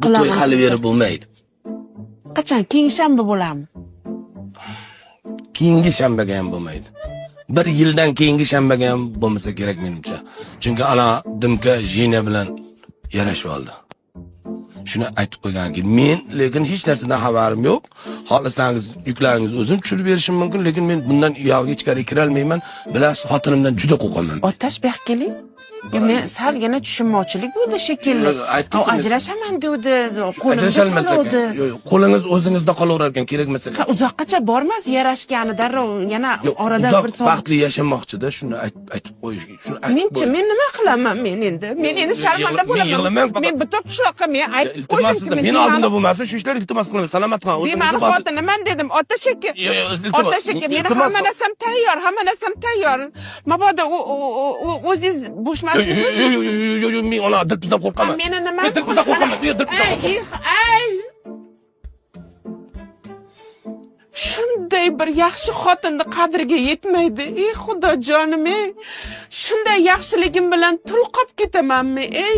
Bu to'y hali berib bo'lmaydi. Qachon? Keyingi shanba bo'ladimi? Keyingi shanbaga ham bo'lmaydi. Bir yildan keyingi shanbaga ham bo'lmasa kerak menimcha. Chunki ana Dimka Jina bilan yarashib oldi. Shuni aytib qo'yganki, men lekin hech narsadan xabarim yo'q. Xohlasangiz yuklaringizni o'zim tushirib berishim mumkin, lekin men bundan uyog'iga ichkari kira olmayman. Bilasiz, xotinimdan juda qo'rqaman. Otash bu yoqqa keling. Men salgina tushunmovchilik bo'ldi shekilli. Ajrashaman degdi, Ajrashalmas ekan. Qo'lingiz o'zingizda qolaverar ekan, kerak emas ekan. Uzoqqacha bormas, yarashgani darrov yana oradan bir soat vaqtli yashamoqchida, shuni aytib qo'yish. Shuni aytib men nima qilaman men endi? Men endi sharmanda bo'laman. Men butun qishloqqa men aytib qo'ydim. Men oldimda bo'lmasa, shu ishlar iltimos qilaman. Salomat qol. Men xotiniman dedim, ota shekil. Ota shekil, meni hamma narsam tayyor, Mabodo o'zingiz bo'shmas. Yo'q, men ona dilpizdan qo'rqaman. Meni nima? Dilpizdan qo'rqaman. Shunday bir yaxshi xotinning qadriga yetmaydi. Ey xudojonim, ey. Shunday yaxshiligim bilan tul qolib ketamanmi, ey?